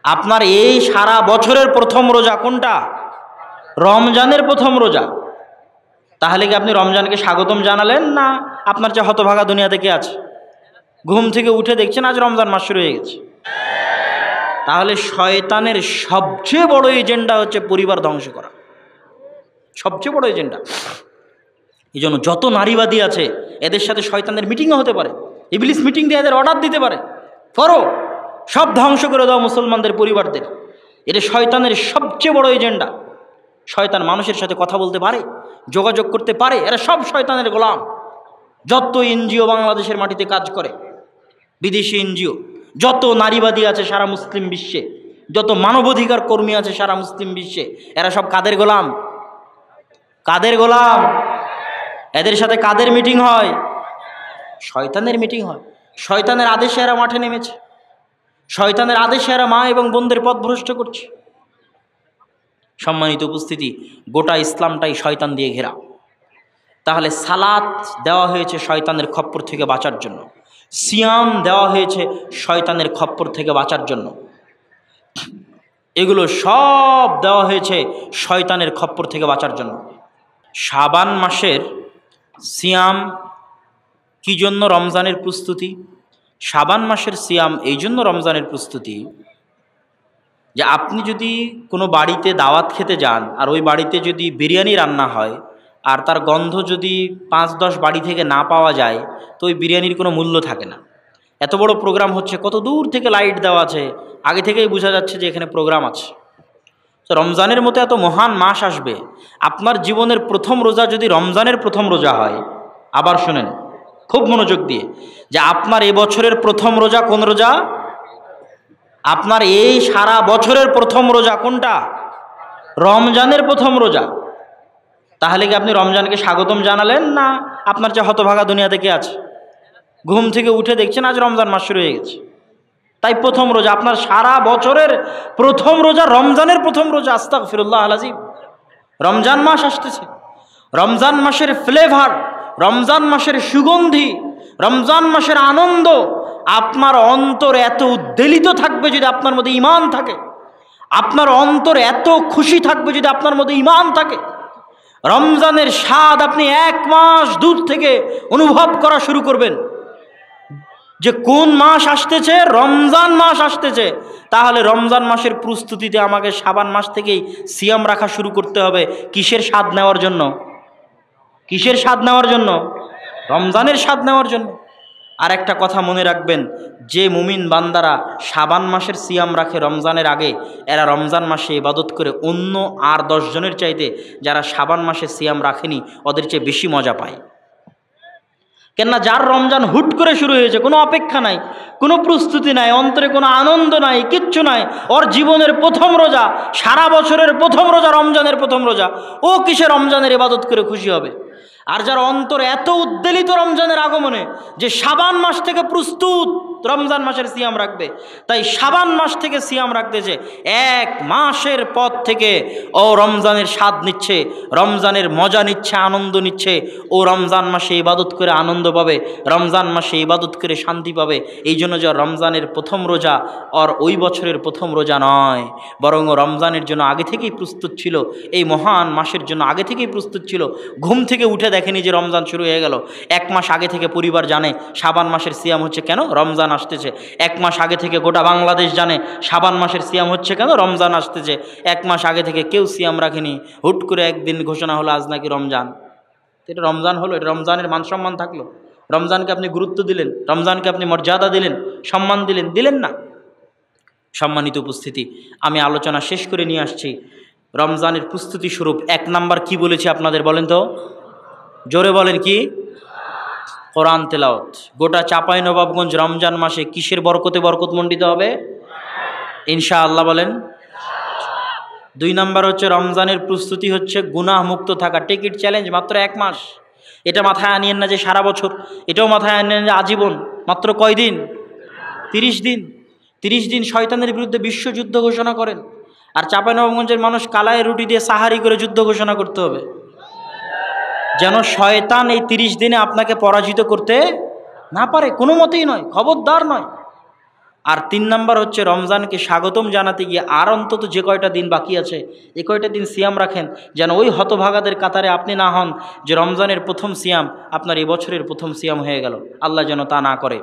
আপনার এই সারা বছরের প্রথম রোজা কোনটা? রমজানের প্রথম রোজা। তাহলে কি আপনি রমজানকে স্বাগতম জানালেন, না আপনার যে হতভাগা দুনিয়া থেকে আছে, ঘুম থেকে উঠে দেখছেন আজ রমজান মাস শুরু হয়ে গেছে? তাহলে শয়তানের সবচেয়ে বড় এজেন্ডা হচ্ছে পরিবার ধ্বংস করা, সবচেয়ে বড় এজেন্ডা। এই জন্য যত নারীবাদী আছে এদের সাথে শয়তানের মিটিংও হতে পারে, ইবলিস মিটিং দিয়ে এদের অর্ডার দিতে পারে, করো সব ধ্বংস করে দাও মুসলমানদের পরিবারদের। এটা শয়তানের সবচেয়ে বড় এজেন্ডা। শয়তান মানুষের সাথে কথা বলতে পারে, যোগাযোগ করতে পারে, এরা সব শয়তানের গোলাম। যত এনজিও বাংলাদেশের মাটিতে কাজ করে, বিদেশি এনজিও, যত নারীবাদী আছে সারা মুসলিম বিশ্বে, যত মানবাধিকার কর্মী আছে সারা মুসলিম বিশ্বে, এরা সব কাদের গোলাম? কাদের গোলাম? এদের সাথে কাদের মিটিং হয়? শয়তানের মিটিং হয়। শয়তানের আদেশে এরা মাঠে নেমেছে, শয়তানের আদেশে এরা মা এবং বোনদের পথভ্রষ্ট করছে। সম্মানিত উপস্থিতি, গোটা ইসলামটাই শয়তান দিয়ে ঘেরা। তাহলে সালাত দেওয়া হয়েছে শয়তানের খপ্পর থেকে বাঁচার জন্য, সিয়াম দেওয়া হয়েছে শয়তানের খপ্পর থেকে বাঁচার জন্য, এগুলো সব দেওয়া হয়েছে শয়তানের খপ্পর থেকে বাঁচার জন্য। শাবান মাসের সিয়াম কি জন্য? রমজানের প্রস্তুতি। শাবান মাসের সিয়াম এই জন্য রমজানের প্রস্তুতি যে আপনি যদি কোনো বাড়িতে দাওয়াত খেতে যান আর ওই বাড়িতে যদি বিরিয়ানি রান্না হয় আর তার গন্ধ যদি 5-10 বাড়ি থেকে না পাওয়া যায়, তো ওই বিরিয়ানির কোনো মূল্য থাকে না। এত বড় প্রোগ্রাম হচ্ছে, কত দূর থেকে লাইট দেওয়া আছে, আগে থেকেই বোঝা যাচ্ছে যে এখানে প্রোগ্রাম আছে। তো রমজানের মতো এত মহান মাস আসবে, আপনার জীবনের প্রথম রোজা যদি রমজানের প্রথম রোজা হয়, আবার শুনেন খুব মনোযোগ দিয়ে, যে আপনার এবছরের প্রথম রোজা কোন রোজা? আপনার এই সারা বছরের প্রথম রোজা কোনটা? রমজানের প্রথম রোজা। তাহলে কি আপনি রমজানকে স্বাগতম জানালেন, না আপনার যে হতভাগা দুনিয়া থেকে আছে, ঘুম থেকে উঠে দেখছেন আজ রমজান মাস শুরু হয়ে গেছে? তাই প্রথম রোজা, আপনার সারা বছরের প্রথম রোজা রমজানের প্রথম রোজা। আস্তাগফিরুল্লাহ আল-আযীম। রমজান মাস আসতেছে, রমজান মাসের ফ্লেভার, রমজান মাসের সুগন্ধি, রমজান মাসের আনন্দ, আপনার অন্তর এত উদ্বেলিত থাকবে যদি আপনার মধ্যে ঈমান থাকে, আপনার অন্তর এত খুশি থাকবে যদি আপনার মধ্যে ঈমান থাকে। রমজানের স্বাদ আপনি 1 মাস দূর থেকে অনুভব করা শুরু করবেন, যে কোন মাস আসতেছে, রমজান মাস আসতেছে। তাহলে রমজান মাসের প্রস্তুতিতে আমাকে শাবান মাস থেকেই সিয়াম রাখা শুরু করতে হবে। কিসের স্বাদ নেওয়ার জন্য? কিসের স্বাদ নেওয়ার জন্য? রমজানের স্বাদ নেওয়ার জন্য। আর একটা কথা মনে রাখবেন, যে মুমিন বান্দারা শাবান মাসের সিয়াম রাখে রমজানের আগে, এরা রমজান মাসে ইবাদত করে অন্য আর 10 জনের চাইতে যারা শাবান মাসে সিয়াম রাখেনি ওদের চেয়ে বেশি মজা পায়। কেননা যার রমজান হুট করে শুরু হয়েছে, কোনো অপেক্ষা নাই, কোনো প্রস্তুতি নাই, অন্তরে কোনো আনন্দ নাই, কিচ্ছু নাই, ওর জীবনের প্রথম রোজা, সারা বছরের প্রথম রোজা রমজানের প্রথম রোজা, ও কিসে রমজানের ইবাদত করে খুশি হবে? আর যার অন্তর এত উদ্বেলিত রমজানের আগমনে যে শাবান মাস থেকে প্রস্তুত রমজান মাসের সিয়াম রাখবে, তাই শাবান মাস থেকে সিয়াম রাখতেছে, 1 মাসের পথ থেকে ও রমজানের স্বাদ নিচ্ছে, রমজানের মজা নিচ্ছে, আনন্দ নিচ্ছে। ও রমজান মাসে ইবাদত করে আনন্দ পাবে, রমজান মাসে ইবাদত করে শান্তি পাবে। এই জন্য যে রমজানের প্রথম রোজা আর ওই বছরের প্রথম রোজা নয়, বরং রমজানের জন্য আগে থেকেই প্রস্তুত ছিল, এই মহান মাসের জন্য আগে থেকেই প্রস্তুত ছিল। ঘুম থেকে উঠে দেখেনি যে রমজান শুরু হয়ে গেল। 1 মাস আগে থেকে পরিবার জানে শাবান মাসের সিয়াম হচ্ছে কেন, রমজান আসতেছে। 1 মাস আগে থেকে গোটা বাংলাদেশ জানে শাবান মাসের সিয়াম হচ্ছে কেন, রমজান আসতেছে। 1 মাস আগে থেকে কেউ সিয়াম রাখেনি, হুট করে একদিন ঘোষণা হলো আজ নাকি রমজান। এটা রমজান হলো, এটা রমজানের মান সম্মান থাকলো? রমজানকে আপনি গুরুত্ব দিলেন, রমজানকে আপনি মর্যাদা দিলেন, সম্মান দিলেন? দিলেন না। সম্মানিত উপস্থিতি, আমি আলোচনা শেষ করে নিয়ে আসছি। রমজানের প্রস্তুতি স্বরূপ 1 নাম্বার কি বলেছি আপনাদের বলেন তো, জোরে বলেন কি? কোরআন তেলাওয়াত। গোটা চাঁপাইনবাবগঞ্জ রমজান মাসে কিসের বরকতে বরকতমণ্ডিত হবে? ইনশাআল্লাহ বলেন। 2 নাম্বার হচ্ছে রমজানের প্রস্তুতি হচ্ছে গুনাহ মুক্ত থাকা। টিকিট চ্যালেঞ্জ, মাত্র 1 মাস। এটা মাথায় আনিয়েন না যে সারা বছর, এটাও মাথায় আনিয়েন যে আজীবন। মাত্র কয় দিন? 30 দিন। 30 দিন শয়তানের বিরুদ্ধে বিশ্বযুদ্ধ ঘোষণা করেন। আর চাঁপাইনবাবগঞ্জের মানুষ কালায় রুটি দিয়ে সাহারি করে যুদ্ধ ঘোষণা করতে হবে, যেন শয়তান এই 30 দিনে আপনাকে পরাজিত করতে না পারে। কোনো মতেই নয়, খবরদার নয়। আর 3 নাম্বার হচ্ছে রমজানকে স্বাগতম জানাতে গিয়ে আর অন্তত যে কয়টা দিন বাকি আছে এ কয়টা দিন সিয়াম রাখেন, যেন ওই হতভাগাদের কাতারে আপনি না হন যে রমজানের প্রথম সিয়াম আপনার এবছরের প্রথম সিয়াম হয়ে গেল। আল্লাহ যেন তা না করে।